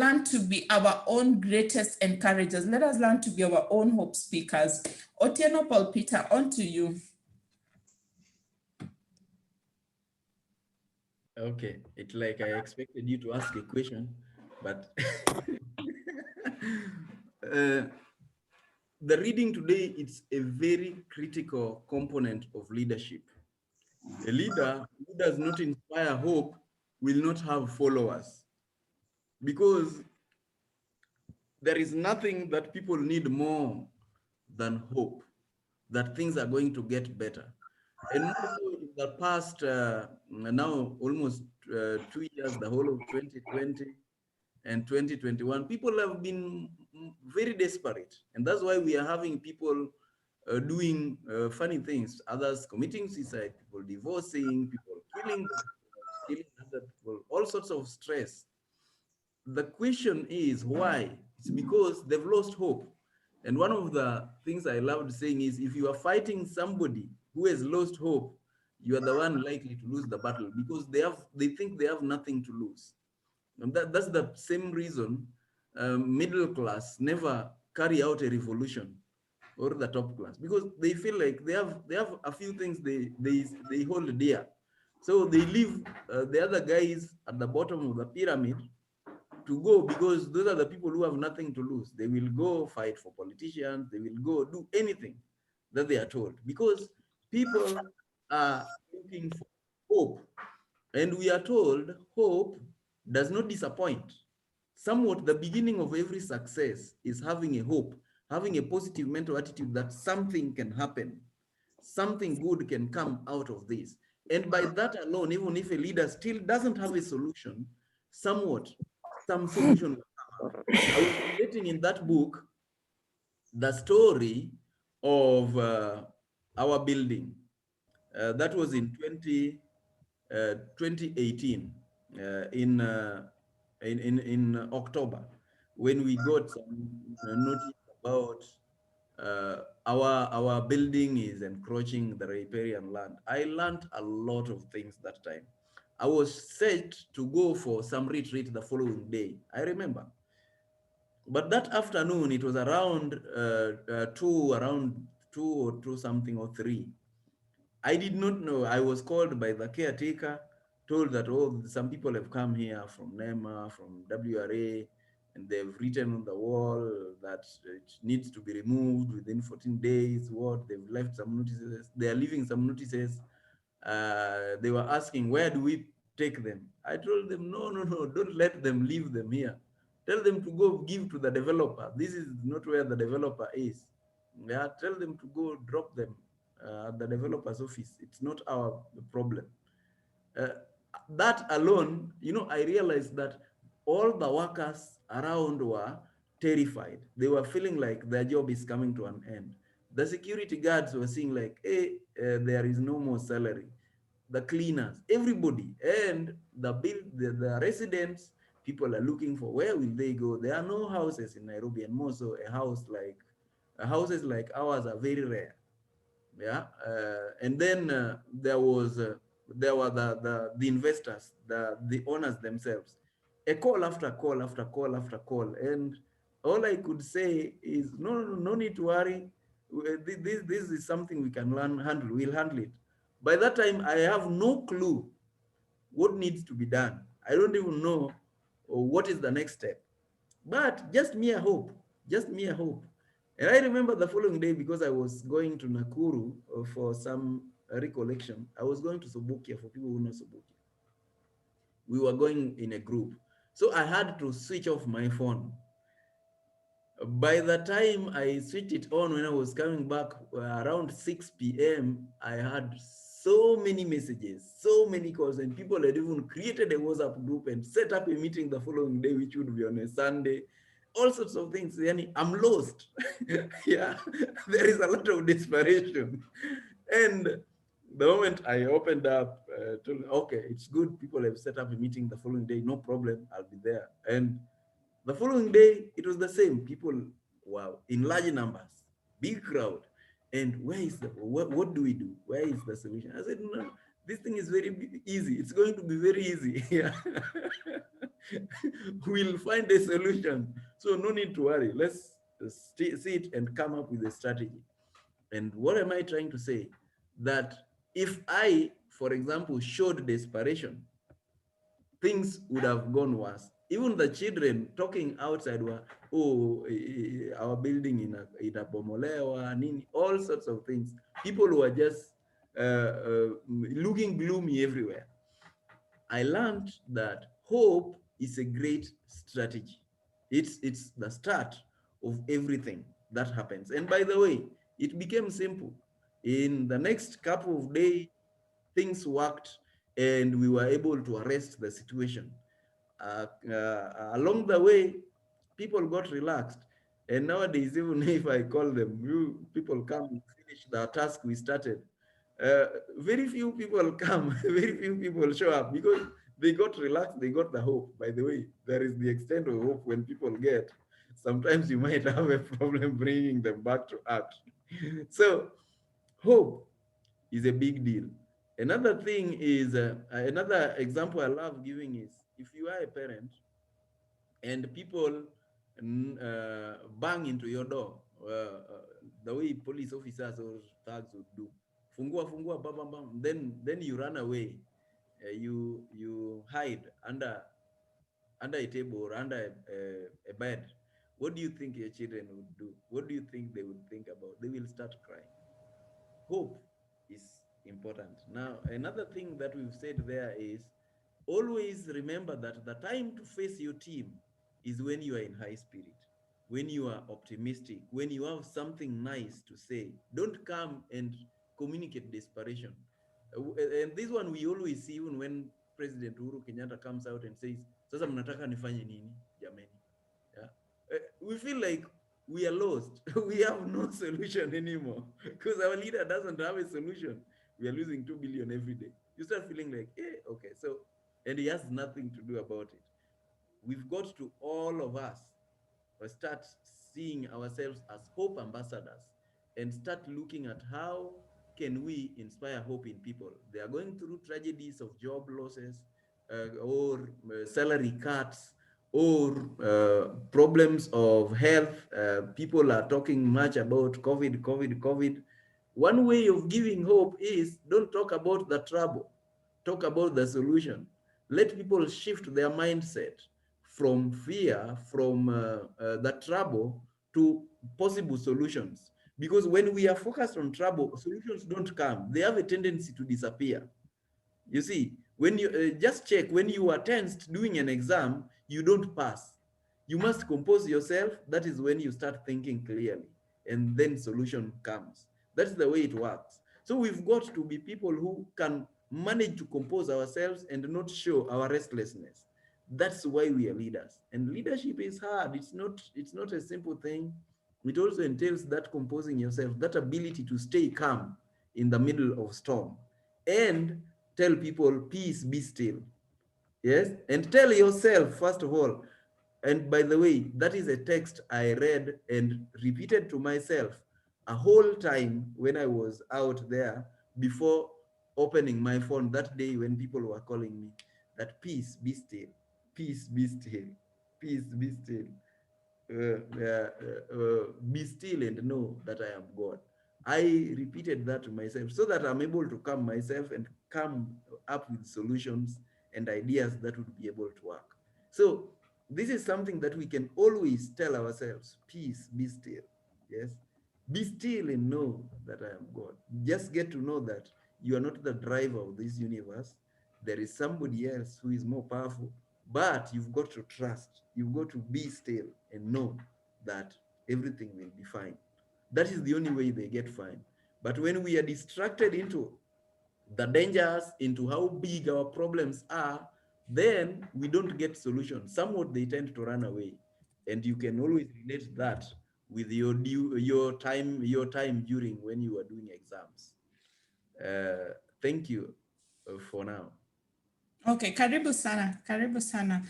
learn to be our own greatest encouragers. Let us learn to be our own hope speakers. Otieno, Paul Peter, on to you. Okay, it's like I expected you to ask a question, but uh, the reading today, it's a very critical component of leadership. A leader who does not inspire hope will not have followers, because there is nothing that people need more than hope that things are going to get better. And more so in the past, now almost 2 years, the whole of 2020 and 2021, people have been very desperate. And that's why we are having people doing funny things, others committing suicide, people divorcing, people killing themselves, killing other people, all sorts of stress. The question is why? It's because they've lost hope. And one of the things I loved saying is, if you are fighting somebody who has lost hope, you are the one likely to lose the battle, because they think they have nothing to lose. And that's the same reason middle class never carry out a revolution, or the top class, because they feel like they have a few things they hold dear. So they leave the other guys at the bottom of the pyramid to go, because those are the people who have nothing to lose. They will go fight for politicians, they will go do anything that they are told, because people are looking for hope. And we are told hope does not disappoint. Somewhat the beginning of every success is having a hope, having a positive mental attitude that something can happen, something good can come out of this. And by that alone, even if a leader still doesn't have a solution, somewhat, some solution will come out. I was relating in that book the story of our building. That was in 2018, in October, when we got some notice about our building is encroaching the riparian land. I learned a lot of things that time. I was set to go for some retreat the following day, I remember. But that afternoon, it was around around two or two something or three. I did not know. I was called by the caretaker, told that, oh, some people have come here from NEMA, from WRA, and they've written on the wall that it needs to be removed within 14 days. What? They've left some notices. They are leaving some notices. They were asking, where do we take them? I told them, no, no, no, don't let them leave them here. Tell them to go give to the developer. This is not where the developer is. Yeah, tell them to go drop them at the developer's office. It's not our problem. Uh, that alone, I realized that all the workers around were terrified. They were feeling like their job is coming to an end. The security guards were seeing like, hey, there is no more salary. The cleaners, everybody, and the residents, people are looking for, where will they go? There are no houses in Nairobi, and more so houses like ours are very rare. Yeah, and then there were the investors, the owners themselves. A call after call after call after call, and all I could say is, no, no, no need to worry. This is something we can handle. We'll handle it. By that time, I have no clue what needs to be done. I don't even know what is the next step. But just mere hope, just mere hope. And I remember the following day, because I was going to Nakuru for some recollection. I was going to Sobukia, for people who know Sobukia. We were going in a group. So I had to switch off my phone. By the time I switched it on, when I was coming back around 6 p.m., I had so many messages, so many calls, and people had even created a WhatsApp group and set up a meeting the following day, which would be on a Sunday. All sorts of things. Yani, I'm lost. Yeah, there is a lot of desperation. And the moment I opened up, okay, it's good. People have set up a meeting the following day. No problem. I'll be there. And the following day, it was the same. People were in large numbers, big crowd. And where is what do we do? Where is the solution? I said, no, This thing is very easy. It's going to be very easy. Yeah. We'll find a solution. So no need to worry. Let's sit and come up with a strategy. And what am I trying to say? That if I, for example, showed desperation, things would have gone worse. Even the children talking outside were, oh, our building in a bomolewa, nini, all sorts of things. People were just looking gloomy everywhere. I learned that hope is a great strategy. It's the start of everything that happens. And by the way, it became simple. In the next couple of days, things worked and we were able to arrest the situation. Along the way, people got relaxed. And nowadays, even if I call them, you people come finish the task we started. Uh, Very few people come, very few people show up because they got relaxed, they got the hope. By the way, there is the extent of hope when people get. Sometimes you might have a problem bringing them back to act. So, hope is a big deal. Another thing is, another example I love giving is if you are a parent and people bang into your door, the way police officers or thugs would do, fungua fungua, bam bam bam, then you run away, you hide under a table or under a bed. What do you think your children would do? What do you think they would think about? They will start crying. Hope is important. Now, another thing that we've said there is always remember that the time to face your team is when you are in high spirit, when you are optimistic, when you have something nice to say. Don't come and communicate desperation. And this one we always see even when President Uhuru Kenyatta comes out and says, sasa mnataka nifanye nini, jameni? Yeah. We feel like we are lost. We have no solution anymore because our leader doesn't have a solution. We are losing 2 billion every day. You start feeling like, okay, so, and he has nothing to do about it. We've got to all of us start seeing ourselves as hope ambassadors and start looking at how can we inspire hope in people. They are going through tragedies of job losses or salary cuts or problems of health. People are talking much about COVID. One way of giving hope is don't talk about the trouble, talk about the solution. Let people shift their mindset from fear, from the trouble to possible solutions. Because when we are focused on trouble, solutions don't come. They have a tendency to disappear. You see, when you just check when you are tensed doing an exam, you don't pass. You must compose yourself. That is when you start thinking clearly, and then solution comes. That's the way it works. So we've got to be people who can manage to compose ourselves and not show our restlessness. That's why we are leaders. And leadership is hard. It's not a simple thing. It also entails that composing yourself, that ability to stay calm in the middle of storm and tell people, peace, be still. Yes. And tell yourself, first of all, and by the way, that is a text I read and repeated to myself a whole time when I was out there before opening my phone that day when people were calling me, that peace, be still, peace, be still, peace, be still. Be still and know that I am God. I repeated that to myself so that I'm able to calm myself and come up with solutions and ideas that would be able to work. So this is something that we can always tell ourselves, peace, be still. Yes. Be still and know that I am God. Just get to know that you are not the driver of this universe. There is somebody else who is more powerful, but you've got to trust. You've got to be still and know that everything will be fine. That is the only way they get fine. But when we are distracted into the dangers, into how big our problems are, then we don't get solutions. Somewhat they tend to run away. And you can always relate that with your time during when you are doing exams. Thank you for now. Okay, karibu sana, karibu sana.